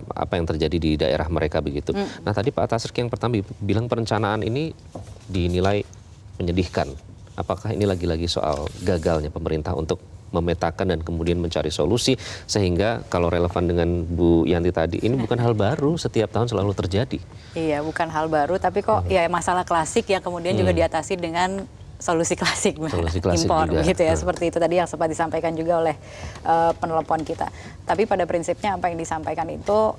apa yang terjadi di daerah mereka begitu. Nah tadi Pak Tasrik yang pertama bilang perencanaan ini dinilai menyedihkan. Apakah ini lagi-lagi soal gagalnya pemerintah untuk memetakan dan kemudian mencari solusi, sehingga kalau relevan dengan Bu Yanti tadi, ini bukan hal baru, setiap tahun selalu terjadi. Iya, bukan hal baru, tapi kok ya masalah klasik yang kemudian juga diatasi dengan solusi klasik, impor juga. Gitu ya, seperti itu tadi yang sempat disampaikan juga oleh penelpon kita. Tapi pada prinsipnya apa yang disampaikan itu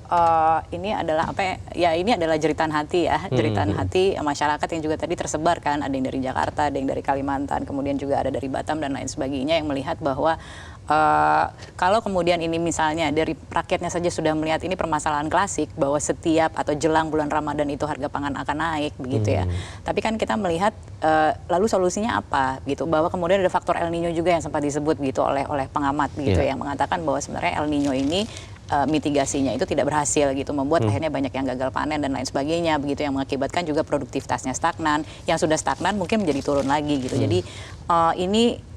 ini adalah ini adalah jeritan hati ya, jeritan hati masyarakat yang juga tadi tersebar kan, ada yang dari Jakarta, ada yang dari Kalimantan, kemudian juga ada dari Batam dan lain sebagainya, yang melihat bahwa kalau kemudian ini misalnya dari rakyatnya saja sudah melihat ini permasalahan klasik bahwa setiap atau jelang bulan Ramadan itu harga pangan akan naik begitu ya. Tapi kan kita melihat lalu solusinya apa gitu, bahwa kemudian ada faktor El Nino juga yang sempat disebut gitu oleh pengamat begitu yang mengatakan bahwa sebenarnya El Nino ini mitigasinya itu tidak berhasil gitu, membuat akhirnya banyak yang gagal panen dan lain sebagainya begitu, yang mengakibatkan juga produktivitasnya stagnan, yang sudah stagnan mungkin menjadi turun lagi gitu. Jadi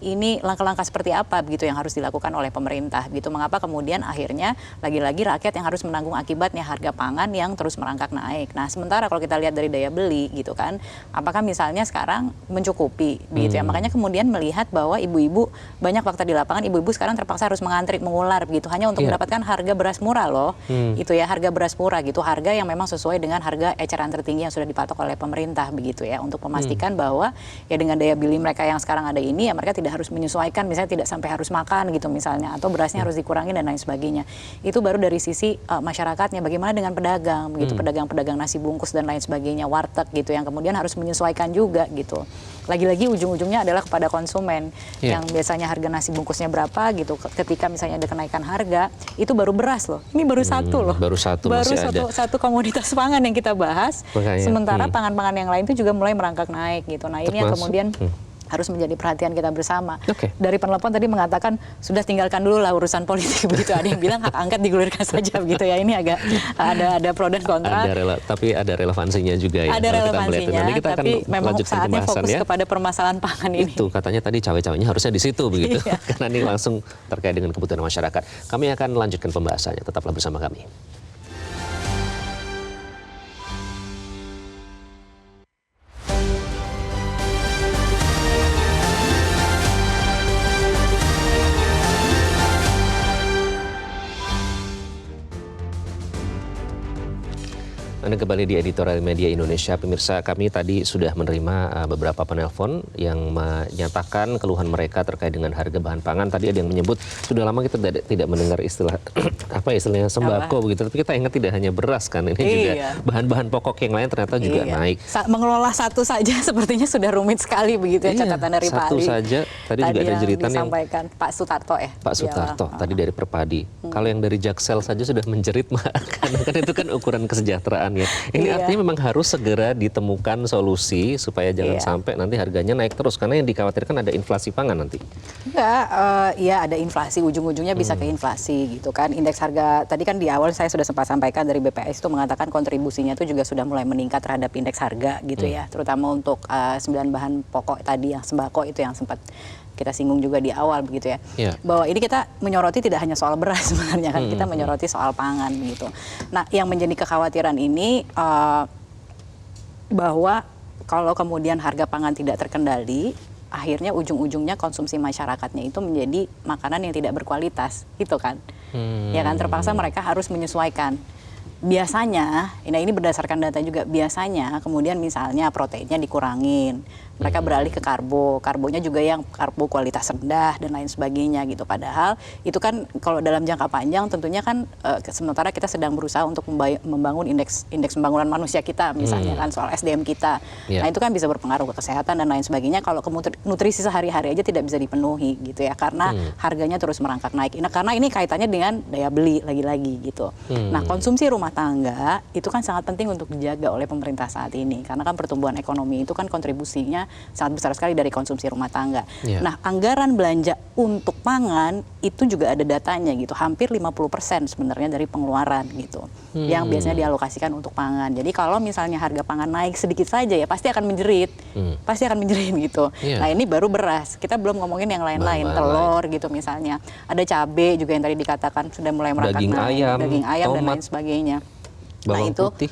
ini langkah-langkah seperti apa begitu yang harus dilakukan oleh pemerintah gitu. Mengapa kemudian akhirnya lagi-lagi rakyat yang harus menanggung akibatnya harga pangan yang terus merangkak naik. Nah, sementara kalau kita lihat dari daya beli gitu kan, apakah misalnya sekarang mencukupi begitu ya. Makanya kemudian melihat bahwa ibu-ibu, banyak fakta di lapangan, ibu-ibu sekarang terpaksa harus mengantri, mengular begitu hanya untuk mendapatkan harga beras murah loh. Itu ya, harga beras murah gitu, harga yang memang sesuai dengan harga eceran tertinggi yang sudah dipatok oleh pemerintah begitu ya, untuk memastikan bahwa ya dengan daya beli mereka yang sekarang ada ini ya, mereka tidak harus menyesuaikan, misalnya tidak sampai harus makan gitu misalnya, atau berasnya harus dikurangi dan lain sebagainya. Itu baru dari sisi masyarakatnya. Bagaimana dengan pedagang begitu, pedagang-pedagang nasi bungkus dan lain sebagainya, warteg gitu, yang kemudian harus menyesuaikan juga gitu. Lagi-lagi ujung-ujungnya adalah kepada konsumen yang biasanya harga nasi bungkusnya berapa gitu, ketika misalnya ada kenaikan harga, itu baru beras loh. Ini baru satu loh. Baru satu komoditas pangan yang kita bahas. Makanya, sementara pangan-pangan yang lain itu juga mulai merangkak naik gitu. Nah, ini yang kemudian harus menjadi perhatian kita bersama. Dari penelpon tadi mengatakan sudah tinggalkan dulu lah urusan politik begitu. Ada yang bilang hak angket digulirkan saja begitu ya. Ini agak ada pro dan kontra. Tapi ada relevansinya juga ya. Ada relevansinya, nanti kita akan tapi memang saatnya fokus ya kepada permasalahan pangan ini. Itu katanya tadi cawe-cawenya harusnya di situ begitu. Karena ini langsung terkait dengan kebutuhan masyarakat. Kami akan lanjutkan pembahasannya. Tetaplah bersama kami. Anda kembali di Editorial Media Indonesia. Pemirsa, kami tadi sudah menerima beberapa penelpon yang menyatakan keluhan mereka terkait dengan harga bahan pangan. Tadi ada yang menyebut sudah lama kita tidak mendengar istilah istilahnya sembako begitu. Tapi kita ingat tidak hanya beras kan, ini juga bahan-bahan pokok yang lain ternyata juga naik. Mengelola satu saja sepertinya sudah rumit sekali begitu ya, catatan dari Pak Ali. Satu saja. Tadi juga ada jeritan yang disampaikan Pak Sutarto ya. Pak Sutarto tadi dari Perpadi. Kalau yang dari Jaksel saja sudah menjerit karena itu kan ukuran kesejahteraan. Ini artinya memang harus segera ditemukan solusi supaya jangan sampai nanti harganya naik terus, karena yang dikhawatirkan ada inflasi pangan nanti. Enggak, ada inflasi, ujung-ujungnya bisa ke inflasi gitu kan. Indeks harga tadi kan di awal saya sudah sempat sampaikan dari BPS itu mengatakan kontribusinya itu juga sudah mulai meningkat terhadap indeks harga gitu ya, terutama untuk 9 bahan pokok tadi yang sembako itu yang sempat kita singgung juga di awal begitu ya. Bahwa ini kita menyoroti tidak hanya soal beras sebenarnya kan, kita menyoroti soal pangan gitu. Nah, yang menjadi kekhawatiran ini bahwa kalau kemudian harga pangan tidak terkendali, akhirnya ujung-ujungnya konsumsi masyarakatnya itu menjadi makanan yang tidak berkualitas gitu kan. Ya kan, terpaksa mereka harus menyesuaikan. Biasanya, nah ini berdasarkan data juga, biasanya kemudian misalnya proteinnya dikurangin, Mereka beralih ke karbonya juga yang karbo kualitas rendah dan lain sebagainya gitu. Padahal itu kan kalau dalam jangka panjang tentunya kan sementara kita sedang berusaha untuk membangun indeks pembangunan manusia kita misalnya kan soal SDM kita. Nah itu kan bisa berpengaruh ke kesehatan dan lain sebagainya kalau nutrisi sehari-hari aja tidak bisa dipenuhi gitu ya karena harganya terus merangkak naik. Nah karena ini kaitannya dengan daya beli lagi-lagi gitu. Nah konsumsi rumah tangga itu kan sangat penting untuk dijaga oleh pemerintah saat ini karena kan pertumbuhan ekonomi itu kan kontribusinya sangat besar sekali dari konsumsi rumah tangga. Nah anggaran belanja untuk pangan itu juga ada datanya gitu, hampir 50% sebenarnya dari pengeluaran gitu yang biasanya dialokasikan untuk pangan. Jadi kalau misalnya harga pangan naik sedikit saja ya pasti akan menjerit, gitu. Nah ini baru beras, kita belum ngomongin yang lain-lain, telur gitu misalnya, ada cabai juga yang tadi dikatakan sudah mulai merangkak naik, daging ayam dan lain sebagainya. Bawang putih.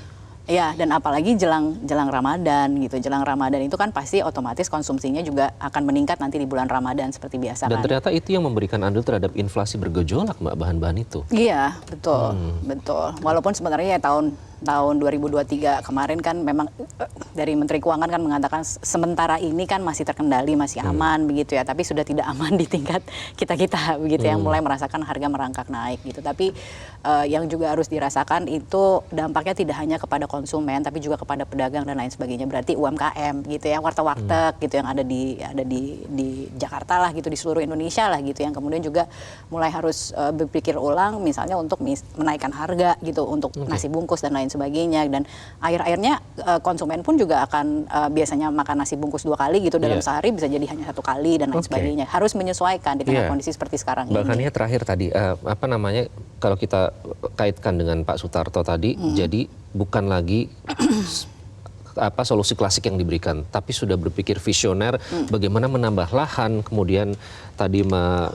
Ya, dan apalagi jelang Ramadan gitu. Jelang Ramadan itu kan pasti otomatis konsumsinya juga akan meningkat nanti di bulan Ramadan seperti biasa. Dan kan. ternyata itu yang memberikan andil terhadap inflasi bergejolak, Mbak, bahan-bahan itu. Iya, betul. Walaupun sebenarnya ya tahun 2023 kemarin kan memang dari Menteri Keuangan kan mengatakan sementara ini kan masih terkendali, masih aman begitu ya, tapi sudah tidak aman di tingkat kita begitu yang mulai merasakan harga merangkak naik gitu. Tapi yang juga harus dirasakan itu dampaknya tidak hanya kepada konsumen tapi juga kepada pedagang dan lain sebagainya. Berarti UMKM gitu ya, warteg-warteg gitu yang ada di Jakarta lah gitu, di seluruh Indonesia lah gitu yang kemudian juga mulai harus berpikir ulang misalnya untuk menaikkan harga gitu untuk nasi bungkus dan lain sebagainya, dan akhir-akhirnya konsumen pun juga akan biasanya makan nasi bungkus 2 kali gitu dalam sehari bisa jadi hanya 1 kali dan lain sebagainya. Harus menyesuaikan di tengah kondisi seperti sekarang ini. Bahkan ya terakhir tadi kalau kita kaitkan dengan Pak Sutarto tadi, jadi bukan lagi solusi klasik yang diberikan, tapi sudah berpikir visioner bagaimana menambah lahan, kemudian tadi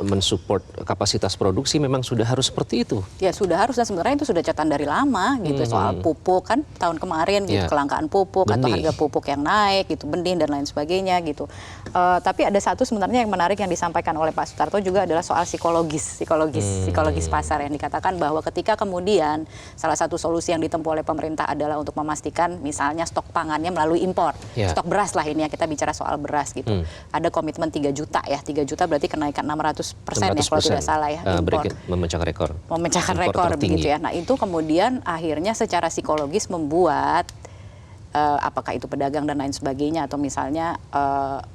mensupport kapasitas produksi, memang sudah harus seperti itu. Ya sudah harus, dan sebenarnya itu sudah catatan dari lama gitu soal pupuk kan tahun kemarin gitu, kelangkaan pupuk atau harga pupuk yang naik gitu, benih dan lain sebagainya gitu. Tapi ada satu sebenarnya yang menarik yang disampaikan oleh Pak Sutarto juga adalah soal psikologis pasar yang dikatakan bahwa ketika kemudian salah satu solusi yang ditempuh oleh pemerintah adalah untuk memastikan misalnya stok pangannya melalui impor, stok beras lah ini ya, kita bicara soal beras gitu. Ada komitmen 3 juta ya, 3 juta berarti kenaikan 600% ya kalau tidak salah ya impor. Memecahkan rekor. Memecahkan rekor begitu ya. Nah itu kemudian akhirnya secara psikologis membuat apakah itu pedagang dan lain sebagainya atau misalnya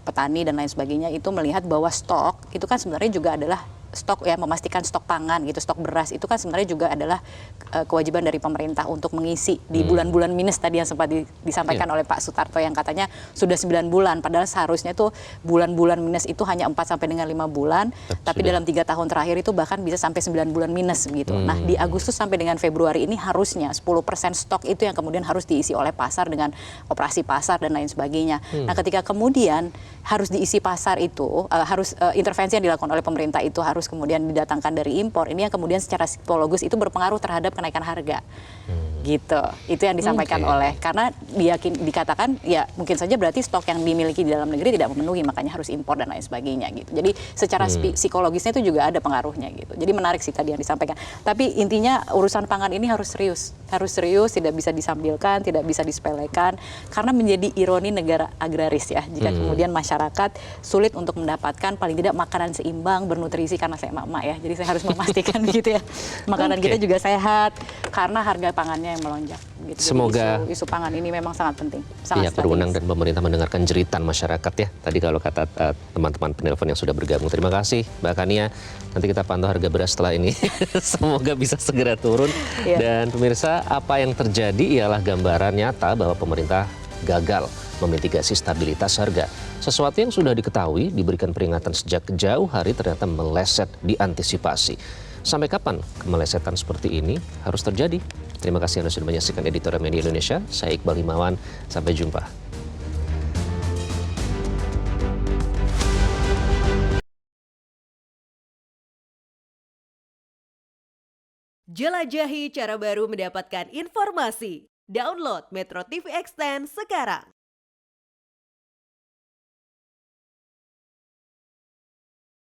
petani dan lain sebagainya itu melihat bahwa stok itu kan sebenarnya juga adalah stok ya, memastikan stok pangan gitu, stok beras itu kan sebenarnya juga adalah kewajiban dari pemerintah untuk mengisi di bulan-bulan minus tadi yang sempat disampaikan oleh Pak Sutarto yang katanya sudah 9 bulan, padahal seharusnya tuh bulan-bulan minus itu hanya 4 sampai dengan 5 bulan, tapi dalam 3 tahun terakhir itu bahkan bisa sampai 9 bulan minus gitu. Nah di Agustus sampai dengan Februari ini harusnya 10% stok itu yang kemudian harus diisi oleh pasar dengan operasi pasar dan lain sebagainya. Nah ketika kemudian harus diisi pasar itu, intervensi yang dilakukan oleh pemerintah itu harus kemudian didatangkan dari impor, ini yang kemudian secara psikologis itu berpengaruh terhadap kenaikan harga. Gitu. Itu yang disampaikan oleh, karena dikatakan ya mungkin saja berarti stok yang dimiliki di dalam negeri tidak memenuhi, makanya harus impor dan lain sebagainya gitu. Jadi secara psikologisnya itu juga ada pengaruhnya gitu. Jadi menarik sih tadi yang disampaikan. Tapi intinya urusan pangan ini harus serius, tidak bisa disambilkan, tidak bisa disepelekan, karena menjadi ironi negara agraris ya. Jika kemudian masyarakat sulit untuk mendapatkan paling tidak makanan seimbang, bernutrisi, karena saya emak-emak ya. Jadi saya harus memastikan gitu ya. Makanan kita juga sehat karena harga pangannya yang melonjak. Gitu. Semoga isu pangan ini memang sangat penting. Pihak berwenang dan pemerintah mendengarkan jeritan masyarakat ya. Tadi kalau kata teman-teman penelpon yang sudah bergabung. Terima kasih Mbak Kania. Nanti kita pantau harga beras setelah ini. Semoga bisa segera turun. Dan pemirsa, apa yang terjadi ialah gambaran nyata bahwa pemerintah gagal memitigasi stabilitas harga. Sesuatu yang sudah diketahui, diberikan peringatan sejak jauh hari, ternyata meleset diantisipasi. Sampai kapan kemelesetan seperti ini harus terjadi? Terima kasih Anda sudah menyaksikan Editorial Media Indonesia. Saya Iqbal Himawan. Sampai jumpa. Jelajahi cara baru mendapatkan informasi. Download Metro TV Extend sekarang.